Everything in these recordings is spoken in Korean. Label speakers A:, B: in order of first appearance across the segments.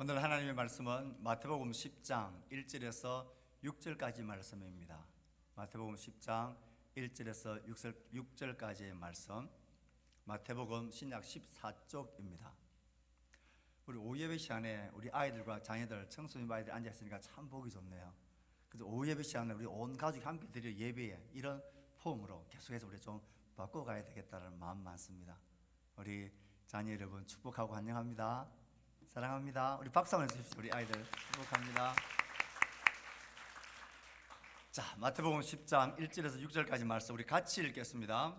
A: 오늘 하나님의 말씀은 마태복음 10장 1절에서 6절까지 말씀입니다. 마태복음 10장 1절에서 6절까지의 말씀, 마태복음 신약 14쪽입니다. 우리 오후예배 시간에 우리 아이들과 자녀들, 청소년 아이들 앉아있으니까 참 보기 좋네요. 그래서 오후예배 시간에 우리 온 가족이 함께 드릴 예배에 이런 폼으로 계속해서 우리 좀 바꿔가야 되겠다는 마음 많습니다. 우리 자녀 여러분 축복하고 환영합니다. 사랑합니다. 우리 박수 한번 해주십시오. 우리 아이들 축복합니다. 자, 마태복음 10장 1절에서 6절까지 말씀 우리 같이 읽겠습니다.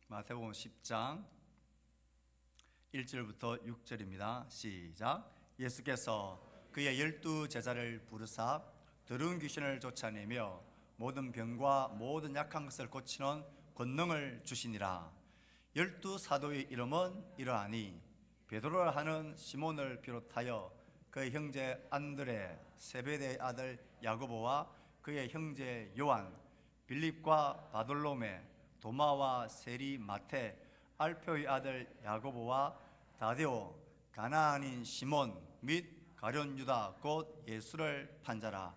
A: 마태복음 10장 1절부터 6절입니다. 시작. 예수께서 그의 12 제자를 부르사 더러운 귀신을 쫓아내며 모든 병과 모든 약한 것을 고치는 권능을 주시니라. 12 사도의 이름은 이러하니 베드로라 하는 시몬을 비롯하여 그의 형제 안드레, 세베대의 아들 야고보와 그의 형제 요한, 빌립과 바돌로메, 도마와 세리 마테, 알페의 아들 야고보와 다데오, 가나안인 시몬 및 가룟 유다 곧 예수를 판자라.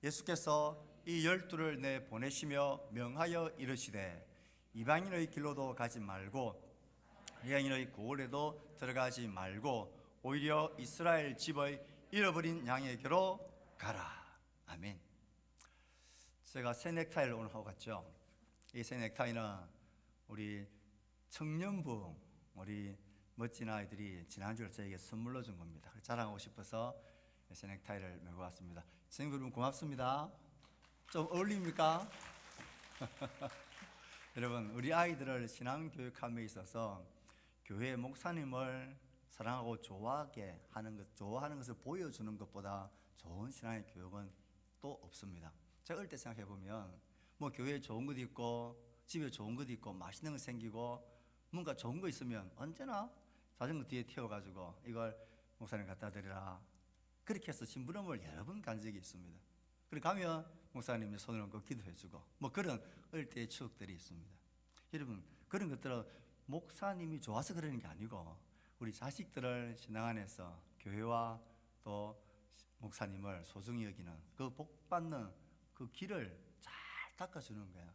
A: 예수께서 이 12를 내 보내시며 명하여 이르시되 이방인의 길로도 가지 말고 이방인의 고을에도 들어가지 말고 오히려 이스라엘 집의 잃어버린 양에게로 가라. 아멘. 제가 새 넥타이를 오늘 하고 갔죠. 이 새 넥타이는 우리 청년부 우리 멋진 아이들이 지난주에 저에게 선물로 준 겁니다. 자랑하고 싶어서 새 넥타이를 메고 왔습니다. 친구 여러분 고맙습니다. 좀 어울립니까? 여러분, 우리 아이들을 신앙교육함에 있어서 교회 목사님을 사랑하고 좋아하게 하는 것, 좋아하는 것을 보여주는 것보다 좋은 신앙의 교육은 또 없습니다. 제가 어릴 때 생각해 보면 뭐 교회에 좋은 것도 있고 집에 좋은 것도 있고 맛있는 거 생기고 뭔가 좋은 거 있으면 언제나 자전거 뒤에 태워가지고 이걸 목사님 갖다 드리라 그렇게 해서 심부름을 여러 번 간 적이 있습니다. 그리고 가면 목사님이 손을 얹고 기도해주고 뭐 그런 어릴 때의 추억들이 있습니다. 여러분, 그런 것들은 목사님이 좋아서 그러는 게 아니고 우리 자식들을 신앙 안에서 교회와 또 목사님을 소중히 여기는 그 복 받는 그 길을 잘 닦아주는 거야.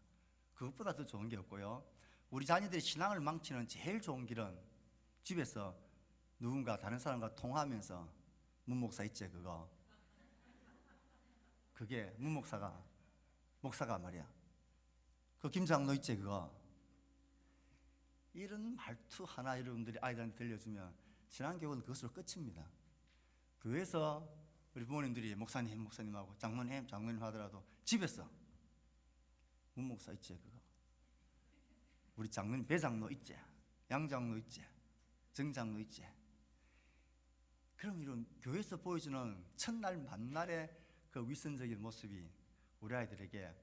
A: 그것보다 더 좋은 게 없고요. 우리 자녀들이 신앙을 망치는 제일 좋은 길은 집에서 누군가 다른 사람과 통화하면서 문 목사 있지 그거. 그게 문 목사가 말이야. 그 김장로 있지 그거. 이런 말투 하나 여러분들이 아이들한테 들려주면 신앙교육은 그것으로 끝입니다. 교회에서 우리 부모님들이 목사님하고 장로님 하더라도 집에서 문 목사 있지 그거. 우리 장로님 배장로 있지, 양장로 있지, 정장로 있지. 그럼 이런 교회에서 보여주는 첫날 만날의 그 위선적인 모습이 우리 아이들에게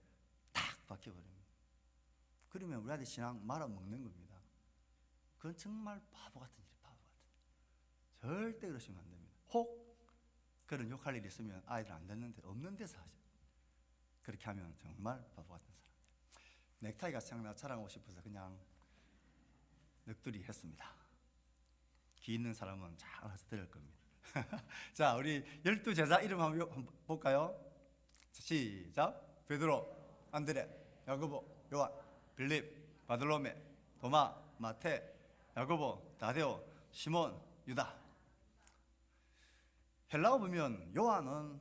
A: 탁 박혀버립니다. 그러면 우리 아이들 신앙 말아먹는 겁니다. 그건 정말 바보 같은 일이에요. 바보 같은 일. 절대 그러시면 안 됩니다. 혹 그런 욕할 일이 있으면 아이들 안 듣는데 없는 데서 하죠. 그렇게 하면 정말 바보 같은 사람. 넥타이가 생각나 자랑하고 싶어서 그냥 넋두리 했습니다. 귀 있는 사람은 잘 알아서 들을 겁니다. 자, 우리 12 제자 이름 한번 볼까요? 시작. 베드로, 안드레, 야고보, 요한, 빌립, 바돌로메, 도마, 마테, 야고보, 다데오, 시몬, 유다. 헬라어 보면 요한은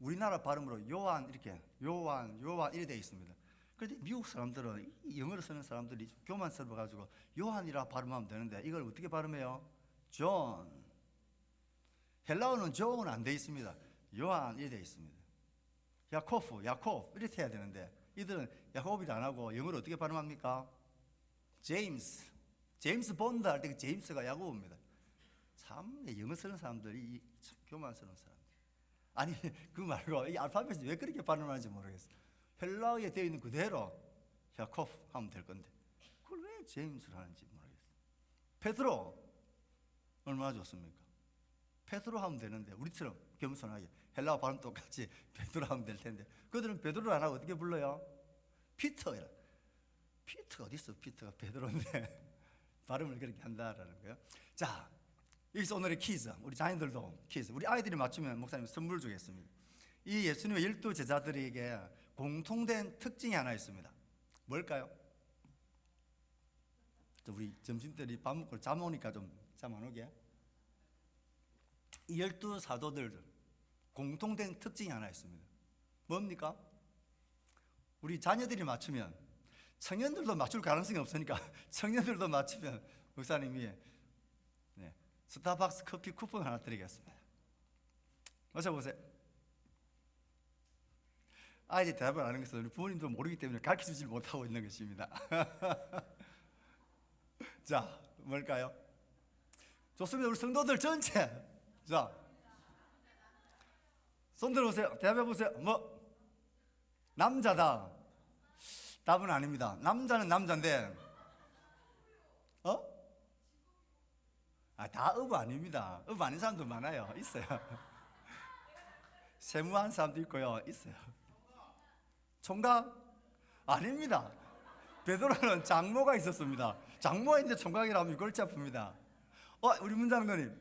A: 우리나라 발음으로 요한 이렇게 요한 이렇게 되어 있습니다. 그런데 미국 사람들은 영어로 쓰는 사람들이 교만스러워 가지고 요한이라 발음하면 되는데 이걸 어떻게 발음해요? 존. 헬라어는 존은 안 되어 있습니다. 요한 이렇게 되어 있습니다. 야코프 이렇게 해야 되는데 이들은 야코브를 안 하고 영어로 어떻게 발음합니까? 제임스 본드 할 때 그 제임스가 야고보입니다. 참 영어 쓰는 사람들이 참 교만스러운 사람들. 아니 그 말고 이 알파벳이 왜 그렇게 발음하는지 모르겠어요. 헬라어에 되어 있는 그대로 야코프 하면 될 건데 그걸 왜 제임스를 하는지 모르겠어요. 페드로 얼마나 좋습니까? 페드로 하면 되는데 우리처럼 겸손하게 헬라어 발음 똑같이 베드로 하면 될 텐데 그들은 베드로를 안 하고 어떻게 불러요? 피터라. 피터가 어디 있어? 피터가 베드로인데 발음을 그렇게 한다라는 거예요. 자, 여기서 오늘의 퀴즈, 우리 자녀들도 퀴즈, 우리 아이들이 맞추면 목사님 선물 주겠습니다. 이 예수님의 12제자들에게 공통된 특징이 하나 있습니다. 뭘까요? 우리 점심때 밥 먹고 잠 오니까 좀 잠 안 오게. 이 12사도들 공통된 특징이 하나 있습니다. 뭡니까? 우리 자녀들이 맞추면, 청년들도 맞출 가능성이 없으니까 청년들도 맞추면 목사님이 스타벅스 커피 쿠폰 하나 드리겠습니다. 맞춰보세요. 아이들이 대답을 안 하는 것은 우리 부모님도 모르기 때문에 가르쳐주지 못하고 있는 것입니다. 자, 뭘까요? 좋습니다. 우리 성도들 전체, 자, 손 들어보세요. 대답해보세요. 남자다. 답은 아닙니다. 남자는 남자인데, 다 어부 아닙니다. 어부 아닌 사람도 많아요. 있어요. 세무한 사람도 있고요. 있어요. 총각? 아닙니다. 베드로는 장모가 있었습니다. 장모가 있는데 총각이라면 골치 아픕니다. 우리 문장로님.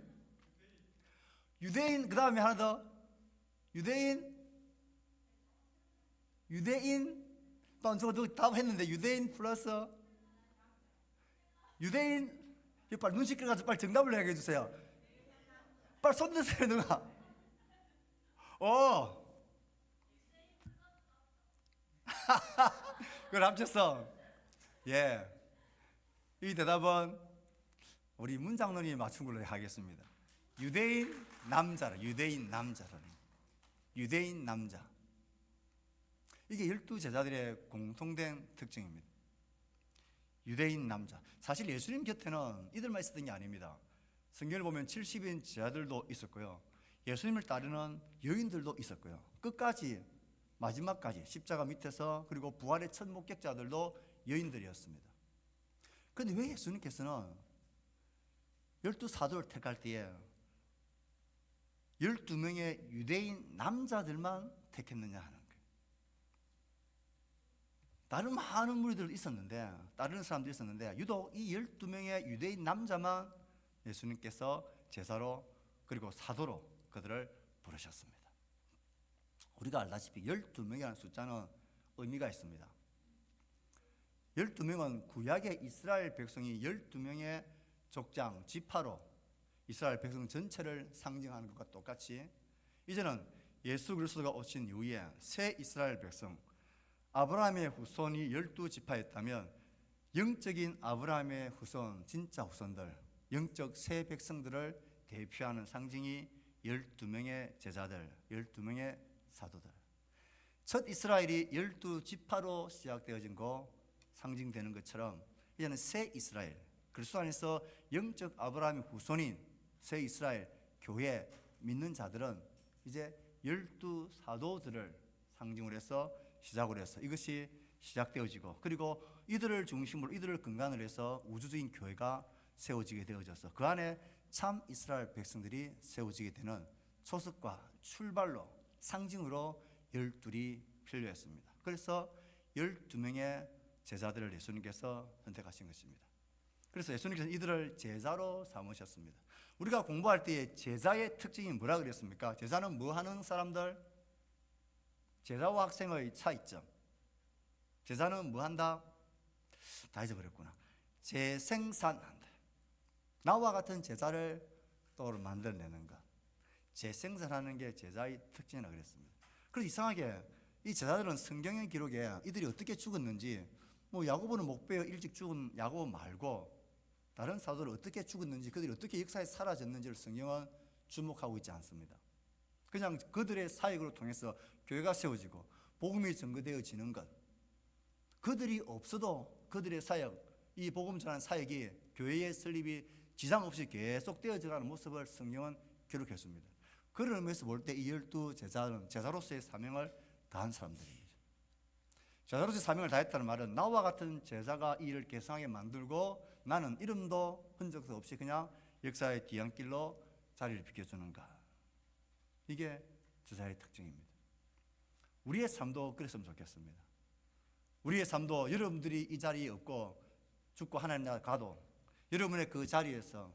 A: 유대인, 그 다음에 하나 더. 유대인? 저도 답했는데, 유대인 플러스 유대인. 빨리 눈치 끌어가지고 빨리 정답을 얘기해 주세요. 빨리 손 드세요, 누가. 그걸 합쳤어. 예. 이 대답은 우리 문장론이 맞춘 걸로 하겠습니다. 유대인 남자라. 유대인 남자. 이게 12제자들의 공통된 특징입니다. 유대인 남자. 사실 예수님 곁에는 이들만 있었던 게 아닙니다. 성경을 보면 70인 제자들도 있었고요. 예수님을 따르는 여인들도 있었고요. 끝까지 마지막까지 십자가 밑에서, 그리고 부활의 첫 목격자들도 여인들이었습니다. 그런데 왜 예수님께서는 12사도를 택할 때에 12명의 유대인 남자들만 택했느냐 하는 거예요. 다른 많은 무리들 있었는데, 다른 사람들이 있었는데, 유독 이 12명의 유대인 남자만 예수님께서 제사로, 그리고 사도로 그들을 부르셨습니다. 우리가 알다시피 12명이라는 숫자는 의미가 있습니다. 12명은 구약의 이스라엘 백성이 12명의 족장, 지파로 이스라엘 백성 전체를 상징하는 것과 똑같이, 이제는 예수 그리스도가 오신 이후에 새 이스라엘 백성, 아브라함의 후손이 12지파였다면 영적인 아브라함의 후손, 진짜 후손들, 영적 새 백성들을 대표하는 상징이 12명의 제자들, 12명의 사도들. 첫 이스라엘이 12지파로 시작되어진 거 상징되는 것처럼, 이제는 새 이스라엘, 그리스도 안에서 영적 아브라함의 후손인 새 이스라엘 교회 믿는 자들은 이제 12사도들을 상징으로 해서 시작으로 해서 이것이 시작되어지고, 그리고 이들을 중심으로, 이들을 근간으로 해서 우주적인 교회가 세워지게 되어져서 그 안에 참 이스라엘 백성들이 세워지게 되는 초석과 출발로, 상징으로 12이 필요했습니다. 그래서 12명의 제자들을 예수님께서 선택하신 것입니다. 그래서 예수님께서 이들을 제자로 삼으셨습니다. 우리가 공부할 때 제자의 특징이 뭐라 그랬습니까? 제자는 뭐 하는 사람들? 제자와 학생의 차이점. 제자는 뭐 한다? 다 잊어버렸구나. 재생산한다. 나와 같은 제자를 또 만들어내는 것. 재생산하는 게 제자의 특징이라 그랬습니다. 그래서 이상하게 이 제자들은 성경의 기록에 이들이 어떻게 죽었는지, 야고보는 목베어 일찍 죽은 야고보 말고 다른 사도들은 어떻게 죽었는지, 그들이 어떻게 역사에 사라졌는지를 성경은 주목하고 있지 않습니다. 그냥 그들의 사역으로 통해서 교회가 세워지고 복음이 전거되어지는 것, 그들이 없어도 그들의 사역, 이 복음 전하는 사역이, 교회의 설립이 지장 없이 계속 되어져가는 모습을 성경은 기록했습니다. 그런 의미에서 볼 때 이 12제자는 제자로서의 사명을 다한 사람들입니다. 제자로서의 사명을 다했다는 말은 나와 같은 제자가 이 일을 계승하게 만들고 나는 이름도 흔적도 없이 그냥 역사의 뒤안길로 자리를 비켜주는가. 이게 제자의 특징입니다. 우리의 삶도 그랬으면 좋겠습니다. 우리의 삶도 여러분들이 이 자리에 없고 죽고 하나님 나라 가도 여러분의 그 자리에서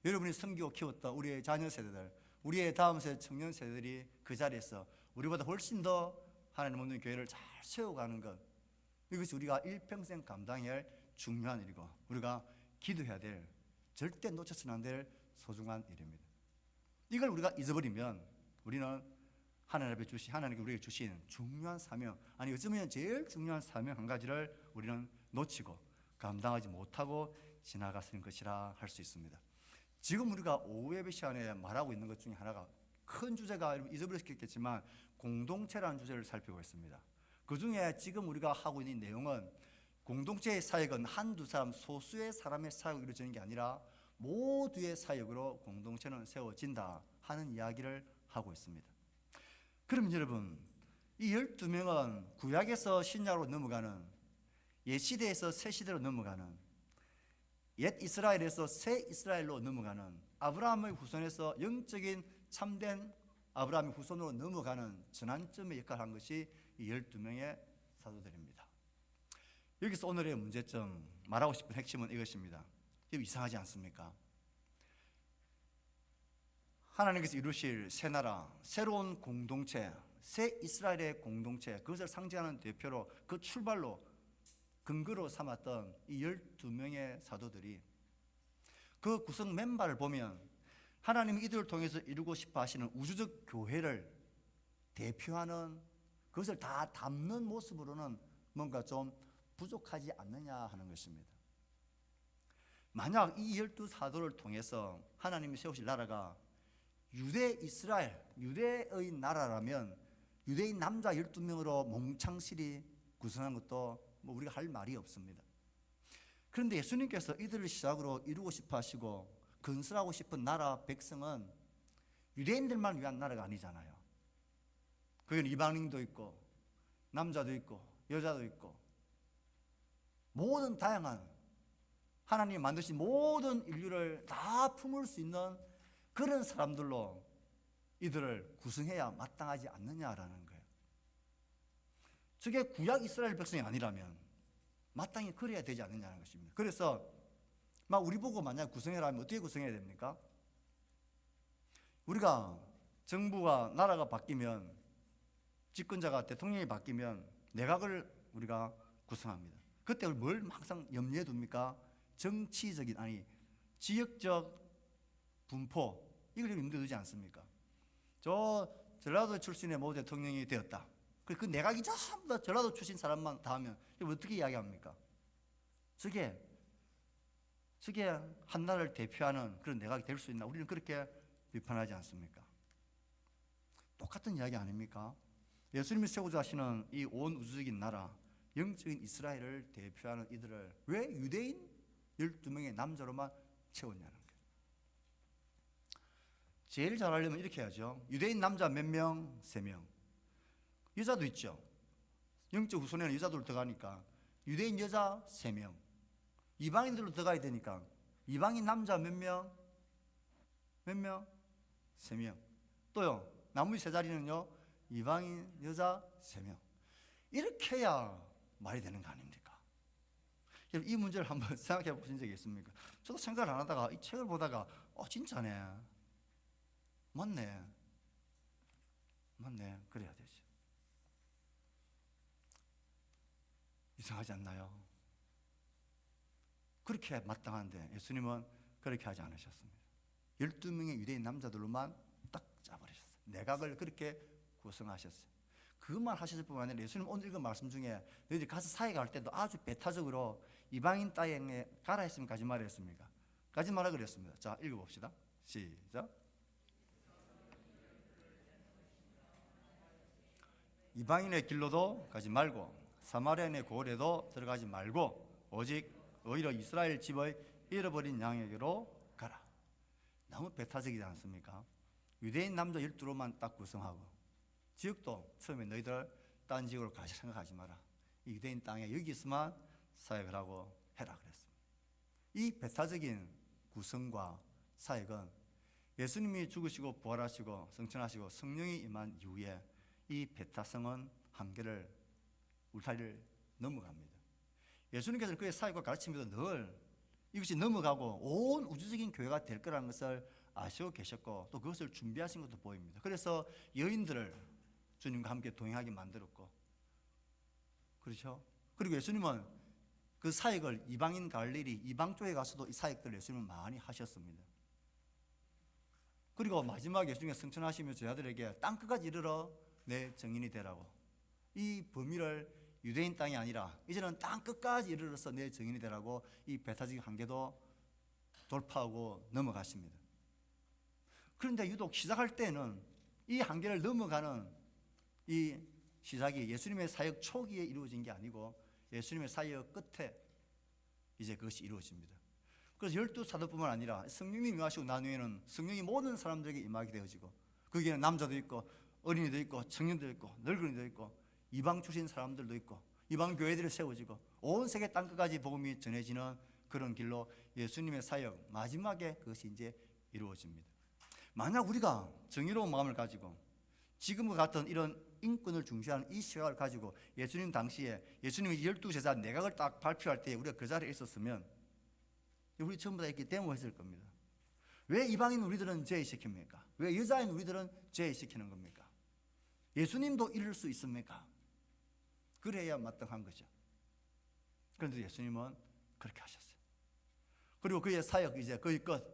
A: 여러분이 섬기고 키웠던 우리의 자녀 세대들, 우리의 다음 세대 청년 세대들이 그 자리에서 우리보다 훨씬 더 하나님 없는 교회를 잘 세워가는 것, 이것이 우리가 일평생 감당해야 할 중요한 일이고 우리가 기도해야 될, 절대 놓쳐서는 안 될 소중한 일입니다. 이걸 우리가 잊어버리면 우리는 하나님께 우리에게 주신 중요한 사명, 아니 어쩌면 제일 중요한 사명 한 가지를 우리는 놓치고 감당하지 못하고 지나가는 것이라 할 수 있습니다. 지금 우리가 오후 예배 시간에 말하고 있는 것 중에 하나가, 큰 주제가 잊어버렸겠지만 공동체라는 주제를 살피고 있습니다. 그 중에 지금 우리가 하고 있는 내용은 공동체의 사역은 한두 사람, 소수의 사람의 사역으로 이루어지는 게 아니라 모두의 사역으로 공동체는 세워진다 하는 이야기를 하고 있습니다. 그럼 여러분, 이 12명은 구약에서 신약으로 넘어가는, 옛 시대에서 새 시대로 넘어가는, 옛 이스라엘에서 새 이스라엘로 넘어가는, 아브라함의 후손에서 영적인 참된 아브라함의 후손으로 넘어가는 전환점의 역할을 한 것이 이 12명의 사도들입니다. 여기서 오늘의 문제점, 말하고 싶은 핵심은 이것입니다. 이거 이상하지 않습니까? 하나님께서 이루실 새 나라, 새로운 공동체, 새 이스라엘의 공동체, 그것을 상징하는 대표로, 그 출발로, 근거로 삼았던 이 12명의 사도들이, 그 구성 멤버를 보면 하나님이 이들을 통해서 이루고 싶어 하시는 우주적 교회를 대표하는, 그것을 다 담는 모습으로는 뭔가 좀 부족하지 않느냐 하는 것입니다. 만약 이 12사도를 통해서 하나님이 세우실 나라가 유대 이스라엘, 유대의 나라라면 유대인 남자 12명으로 몽창실이 구성한 것도 뭐 우리가 할 말이 없습니다. 그런데 예수님께서 이들을 시작으로 이루고 싶어 하시고 건설하고 싶은 나라, 백성은 유대인들만 위한 나라가 아니잖아요. 거기는 이방인도 있고 남자도 있고 여자도 있고 모든 다양한 하나님이 만드신 모든 인류를 다 품을 수 있는 그런 사람들로 이들을 구성해야 마땅하지 않느냐라는 거예요. 저게 구약 이스라엘 백성이 아니라면 마땅히 그래야 되지 않느냐는 것입니다. 그래서 막 우리 보고 만약 구성해라면 어떻게 구성해야 됩니까? 우리가 정부가, 나라가 바뀌면, 집권자가, 대통령이 바뀌면 내각을 우리가 구성합니다. 그때 뭘 항상 염려해 둡니까? 정치적인, 아니 지역적 분포, 이걸 염두에 두지 않습니까? 저 전라도 출신의 모 대통령이 되었다. 그 내각이 전부 다 전라도 출신 사람만 다 하면 어떻게 이야기합니까? 저게 한 나라를 대표하는 그런 내각이 될 수 있나? 우리는 그렇게 비판하지 않습니까? 똑같은 이야기 아닙니까? 예수님이 세우자 하시는 이 온 우주적인 나라, 영적인 이스라엘을 대표하는 이들을 왜 유대인 12명의 남자로만 채웠냐는 거예요. 제일 잘하려면 이렇게 해야죠. 유대인 남자 몇 명? 3명. 여자도 있죠. 영적 후손에는 여자들 들어가니까 유대인 여자 3명. 이방인들로 들어가야 되니까 이방인 남자 몇 명? 몇 명? 3명. 또요, 나머지 3자리는요, 이방인 여자 3명. 이렇게 해야 말이 되는 거 아닙니까? 이 문제를 한번 생각해 보신 적이 있습니까? 저도 생각을 안 하다가 이 책을 보다가 진짜네, 맞네, 그래야 되지. 이상하지 않나요? 그렇게 마땅한데 예수님은 그렇게 하지 않으셨습니다. 12명의 유대인 남자들로만 딱 짜버리셨어요. 내각을 그렇게 구성하셨어요. 그것만 하셨을 뿐만 아니라 예수님 오늘 읽은 말씀 중에 너희들 가서 사역할 때도 아주 배타적으로 이방인 땅에 가라 했으면 가지 말라 했습니까? 가지 말라 그랬습니다. 자, 읽어봅시다. 시작. 이방인의 길로도 가지 말고 사마리아인의 고을에도 들어가지 말고 오직 오히려 이스라엘 집의 잃어버린 양에게로 가라. 너무 배타적이지 않습니까? 유대인 남자 12로만 딱 구성하고, 지역도 처음에 너희들 딴 지역으로 가시 생각하지 마라. 이 유대인 땅에 여기서만 사역을 하고 해라 그랬습니다. 이 배타적인 구성과 사역은 예수님이 죽으시고 부활하시고 성천하시고 성령이 임한 이후에 이 배타성은 한계를, 울타리를 넘어갑니다. 예수님께서는 그의 사역과 가르침에도 늘 이것이 넘어가고 온 우주적인 교회가 될 거라는 것을 아시고 계셨고 또 그것을 준비하신 것도 보입니다. 그래서 여인들을 주님과 함께 동행하게 만들었고, 그렇죠? 그리고 예수님은 그 사역을 이방인 갈릴리 이방 쪽에 가서도 이 사역들을 예수님은 많이 하셨습니다. 그리고 마지막에 예수님이 승천하시며 제자들에게 땅 끝까지 이르러 내 증인이 되라고, 이 범위를 유대인 땅이 아니라 이제는 땅 끝까지 이르러서 내 증인이 되라고 이 배타적인 한계도 돌파하고 넘어가십니다. 그런데 유독 시작할 때는 이 한계를 넘어가는 이 시작이 예수님의 사역 초기에 이루어진 게 아니고 예수님의 사역 끝에 이제 그것이 이루어집니다. 그래서 12사도뿐만 아니라 성령이 임하시고 난 후에는 성령이 모든 사람들에게 임하게 되어지고, 거기에는 남자도 있고 어린이도 있고 청년도 있고 늙은이도 있고 이방 출신 사람들도 있고 이방 교회들이 세워지고 온 세계 땅끝까지 복음이 전해지는 그런 길로 예수님의 사역 마지막에 그것이 이제 이루어집니다. 만약 우리가 정의로운 마음을 가지고 지금과 같은 이런 인권을 중시하는 이 시각을 가지고 예수님 당시에 예수님이 12제자 내각을 딱 발표할 때 우리가 그 자리에 있었으면 우리 전부 다 이렇게 데모했을 겁니다. 왜 이방인 우리들은 제의시킵니까? 왜 여자인 우리들은 제의시키는 겁니까? 예수님도 이럴 수 있습니까? 그래야 마땅한 거죠. 그런데 예수님은 그렇게 하셨어요. 그리고 그의 사역 이제 거의 끝,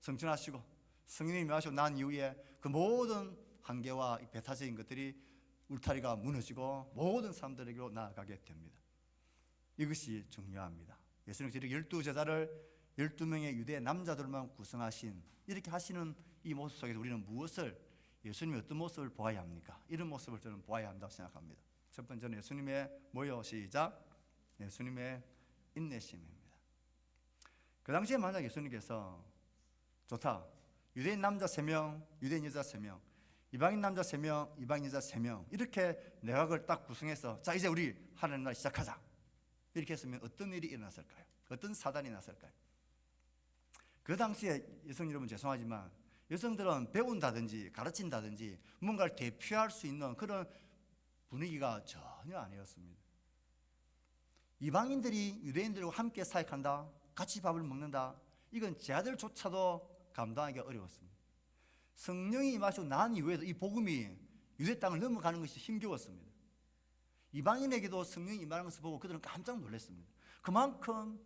A: 성천하시고 성령이 임하시고 난 이후에 그 모든 한계와 배타적인 것들이 울타리가 무너지고 모든 사람들에게로 나아가게 됩니다. 이것이 중요합니다. 예수님께서 12제자를 12명의 유대 남자들만 구성하신, 이렇게 하시는 이 모습 속에서 우리는 무엇을, 예수님이 어떤 모습을 보아야 합니까? 이런 모습을 저는 보아야 한다고 생각합니다. 첫 번째는 예수님의 뭐요? 시작. 예수님의 인내심입니다. 그 당시에 만약 예수님께서 좋다, 유대인 남자 3명, 유대인 여자 3명, 이방인 남자 3명, 이방인 여자 3명, 이렇게 내각을 딱 구성해서 자 이제 우리 하나님 나라 시작하자, 이렇게 했으면 어떤 일이 일어났을까요? 어떤 사단이 났을까요? 그 당시에 여성 여러분 죄송하지만 여성들은 배운다든지 가르친다든지 뭔가를 대표할 수 있는 그런 분위기가 전혀 아니었습니다. 이방인들이 유대인들과 함께 사역한다, 같이 밥을 먹는다, 이건 제자들조차도 감당하기가 어려웠습니다. 성령이 임하시고 난 이후에도 이 복음이 유대 땅을 넘어가는 것이 힘겨웠습니다. 이방인에게도 성령이 임하는 것을 보고 그들은 깜짝 놀랐습니다. 그만큼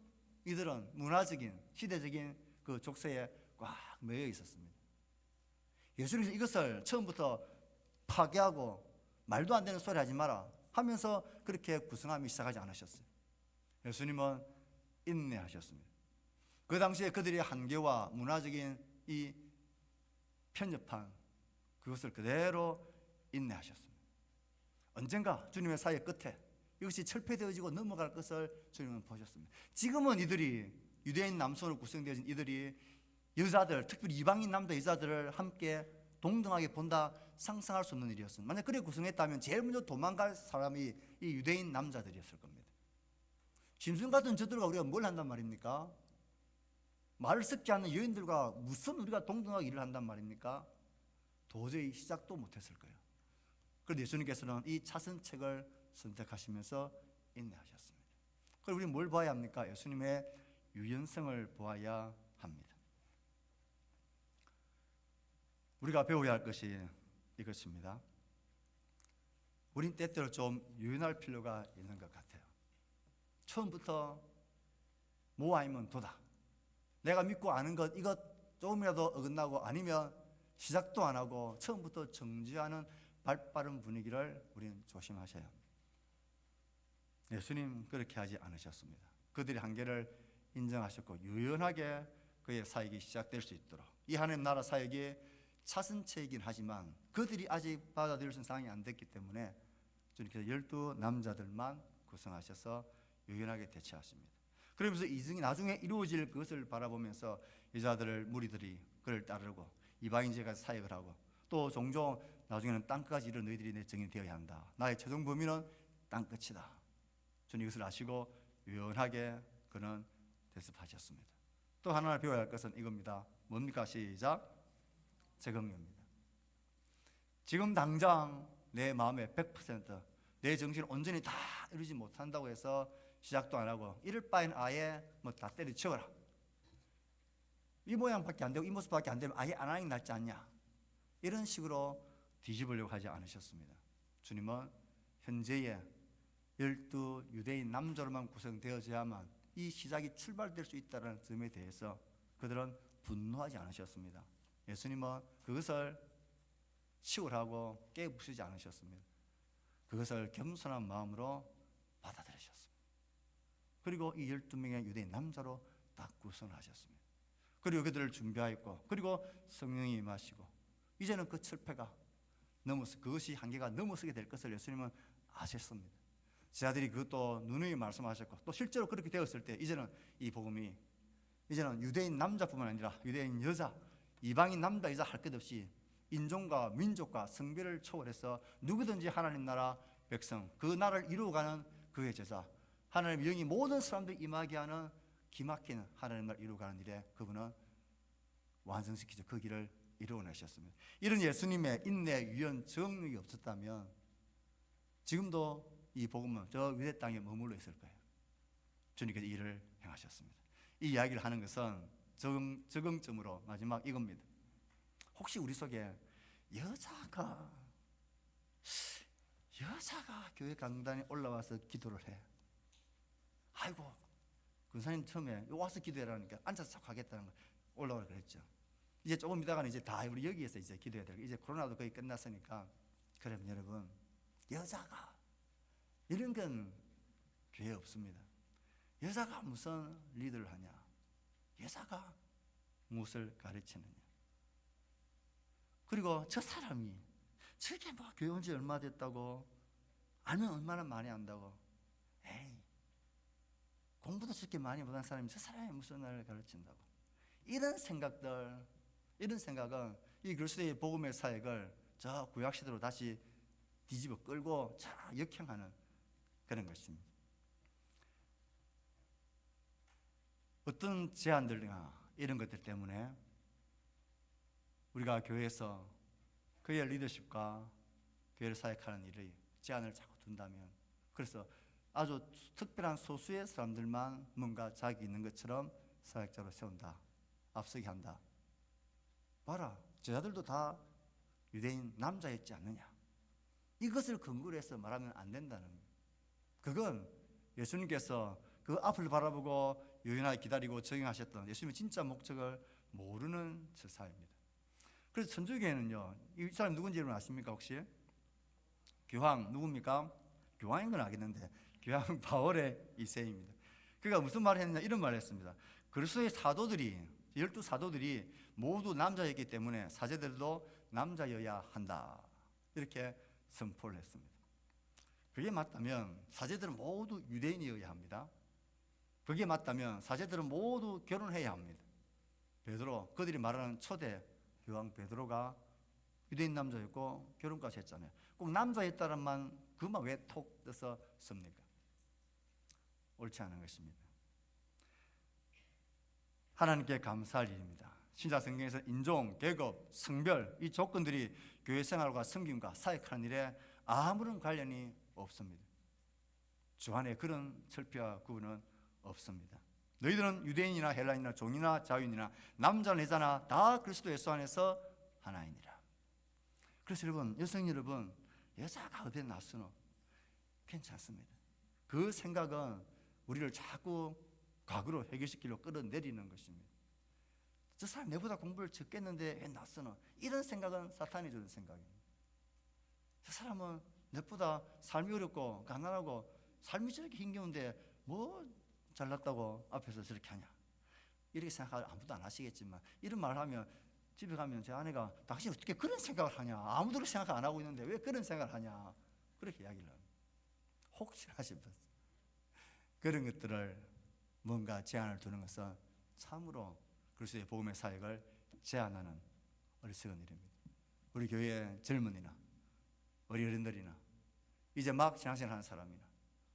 A: 이들은 문화적인 시대적인 그 족쇄에 꽉 매여 있었습니다. 예수님께서 이것을 처음부터 파괴하고 말도 안 되는 소리 하지 마라 하면서 그렇게 구성하기 시작하지 않으셨어요. 예수님은 인내하셨습니다. 그 당시에 그들의 한계와 문화적인 이 편협한 그것을 그대로 인내하셨습니다. 언젠가 주님의 사역 끝에 이것이 철폐되어지고 넘어갈 것을 주님은 보셨습니다. 지금은 이들이 유대인 남성으로 구성되어진 이들이 여자들, 특별히 이방인 남자 여자들을 함께 동등하게 본다 상상할 수 없는 일이었습니다. 만약 그래 구성했다면 제일 먼저 도망갈 사람이 이 유대인 남자들이었을 겁니다. 짐승 같은 저들과 우리가 뭘 한단 말입니까? 말을 섞지 않는 여인들과 무슨 우리가 동등하게 일을 한단 말입니까? 도저히 시작도 못했을 거예요. 그런데 예수님께서는 이 차선책을 선택하시면서 인내하셨습니다. 그럼 우리는 뭘 보아야 합니까? 예수님의 유연성을 보아야 합니다. 우리가 배워야 할 것이 이것입니다. 우린 때때로 좀 유연할 필요가 있는 것 같아요. 처음부터 뭐 아니면 도다, 내가 믿고 아는 것 이것 조금이라도 어긋나고 아니면 시작도 안 하고 처음부터 정지하는 발빠른 분위기를 우리는 조심하셔야 합니다. 예수님 그렇게 하지 않으셨습니다. 그들의 한계를 인정하셨고 유연하게 그의 사역이 시작될 수 있도록, 이 하나님 나라 사역이 차선책이긴 하지만 그들이 아직 받아들일 수 있는 상황이 안 됐기 때문에 주님께서 12 남자들만 구성하셔서 유연하게 대처하십니다. 그러면서 이승이 나중에 이루어질 그것을 바라보면서 여자들을 무리들이 그를 따르고 이방인제가 사역을 하고 또 종종 나중에는 땅끝까지 이르러 너희들이 내 증인이 되어야 한다, 나의 최종 범위는 땅끝이다, 주님 이것을 아시고 유연하게 그는 대습하셨습니다. 또 하나 배워야 할 것은 이겁니다. 뭡니까? 시작. 적응입니다. 지금 당장 내 마음의 100%, 내 정신을 온전히 다 이루지 못한다고 해서 시작도 안 하고 이럴 바엔 아예 뭐 다 때려치워라, 이 모양밖에 안 되고 이 모습밖에 안 되면 아예 안 하는 게 낫지 않냐, 이런 식으로 뒤집으려고 하지 않으셨습니다. 주님은 현재의 12 유대인 남자로만 구성되어져야만 이 시작이 출발될 수 있다는 점에 대해서 그들은 분노하지 않으셨습니다. 예수님은 그것을 치울하고 깨부수지 않으셨습니다. 그것을 겸손한 마음으로 받아들이셨습니다. 그리고 이 12명의 유대인 남자로 딱 구성을 하셨습니다. 그리고 그들을 준비하였고, 그리고 성령이 임하시고, 이제는 그 철폐가 그것이 한계가 넘어서게 될 것을 예수님은 아셨습니다. 제자들이 그것도 누누이 말씀하셨고, 또 실제로 그렇게 되었을 때 이제는 이 복음이 이제는 유대인 남자뿐만 아니라 유대인 여자, 이방인 남자 여자 할 것 없이 인종과 민족과 성별을 초월해서 누구든지 하나님 나라 백성, 그 나라를 이루어가는 그의 제자, 하나님의 영이 모든 사람들이 임하게 하는 기막힌 하나님 나라를 이루어가는 일에 그분은 완성시키죠. 그 길을 이루어내셨습니다. 이런 예수님의 인내, 유연, 정력이 없었다면 지금도 이 복음은 저 유대 땅에 머물러 있을 거예요. 주님께서 일을 행하셨습니다. 이 이야기를 하는 것은 적응점으로 마지막 이겁니다. 혹시 우리 속에 여자가 교회 강단에 올라와서 기도를 해. 아이고, 권사님 처음에 와서 기도해라니까 앉아서 자꾸 하겠다는 거 올라오라 그랬죠. 이제 조금 있다가는 이제 다 우리 여기에서 이제 기도해야 되고, 이제 코로나도 거의 끝났으니까. 그러면 여러분, 여자가 이런 건 교회에 없습니다. 여자가 무슨 리더를 하냐, 여자가 무엇을 가르치느냐, 그리고 저 사람이 저게 뭐 교회 온 지 얼마 됐다고, 알면 얼마나 많이 안다고, 에이, 공부도 저렇게 많이 못한 사람이 저 사람이 무슨 나를 가르친다고, 이런 생각은 이 그리스도의 복음의 사역을 저 구약시대로 다시 뒤집어 끌고 자 역행하는 그런 것입니다. 어떤 제안들이나 이런 것들 때문에 우리가 교회에서 그의 리더십과 교회를 사역하는 일의 제안을 자꾸 둔다면, 그래서 아주 특별한 소수의 사람들만 뭔가 자기 있는 것처럼 사역자로 세운다, 앞서게 한다. 봐라, 제자들도 다 유대인 남자였지 않느냐, 이것을 근거로 해서 말하면 안 된다는 거예요. 그건 예수님께서 그 앞을 바라보고 유연하게 기다리고 적용하셨던 예수님의 진짜 목적을 모르는 처사입니다. 그래서 천주교회는요, 이 사람이 누군지 여러분 아십니까 혹시? 교황 누굽니까? 교황인 건 알겠는데 교황 바울의 2세입니다. 그가 무슨 말을 했느냐, 이런 말을 했습니다. 그리스도의 사도들이 12사도들이 모두 남자였기 때문에 사제들도 남자여야 한다, 이렇게 선포를 했습니다. 그게 맞다면 사제들은 모두 유대인이어야 합니다. 그게 맞다면 사제들은 모두 결혼해야 합니다. 베드로, 그들이 말하는 초대 교황 베드로가 유대인 남자였고 결혼까지 했잖아요. 꼭 남자였다란만 그만 왜 톡 떠서 씁니까? 옳지 않은 것입니다. 하나님께 감사할 일입니다. 신약 성경에서 인종, 계급, 성별, 이 조건들이 교회 생활과 섬김과 사역하는 일에 아무런 관련이 없습니다. 주 안에 그런 철폐와 구분은 없습니다. 너희들은 유대인이나 헬라인이나 종이나 자유인이나 남자나 여자나 다 그리스도 예수 안에서 하나이니라. 그래서 여러분, 여성 여러분, 여자가 어디에 낯서노? 괜찮습니다. 그 생각은 우리를 자꾸 과거로 해결시키려 끌어내리는 것입니다. 저 사람 내보다 공부를 적겠는데 왜 낯서노? 이런 생각은 사탄이 주는 생각입니다. 저 사람은 내보다 삶이 어렵고 가난하고 삶이 저렇게 힘겨운데 뭐 잘났다고 앞에서 저렇게 하냐, 이렇게 생각을 아무도 안 하시겠지만, 이런 말을 하면 집에 가면 제 아내가 당신 어떻게 그런 생각을 하냐, 아무도 그런 생각을 안 하고 있는데 왜 그런 생각을 하냐, 그렇게 이야기를 합니다. 혹시나 싶어서 그런 것들을 뭔가 제한을 두는 것은 참으로 그리스도의 복음의 사역을 제한하는 어리석은 일입니다. 우리 교회의 젊은이나 우리 어른들이나 이제 막 신앙생활하는 사람이나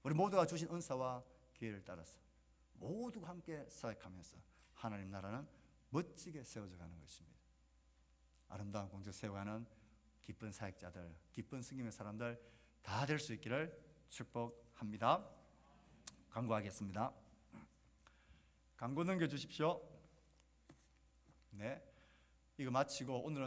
A: 우리 모두가 주신 은사와 기회를 따라서 모두가 함께 사역하면서 하나님 나라는 멋지게 세워져 가는 것입니다. 아름다운 공적 세워가는 기쁜 사역자들, 기쁜 승림의 사람들 다 될 수 있기를 축복합니다. 광고하겠습니다. 광고 넘겨주십시오. 네, 이거 마치고 오늘은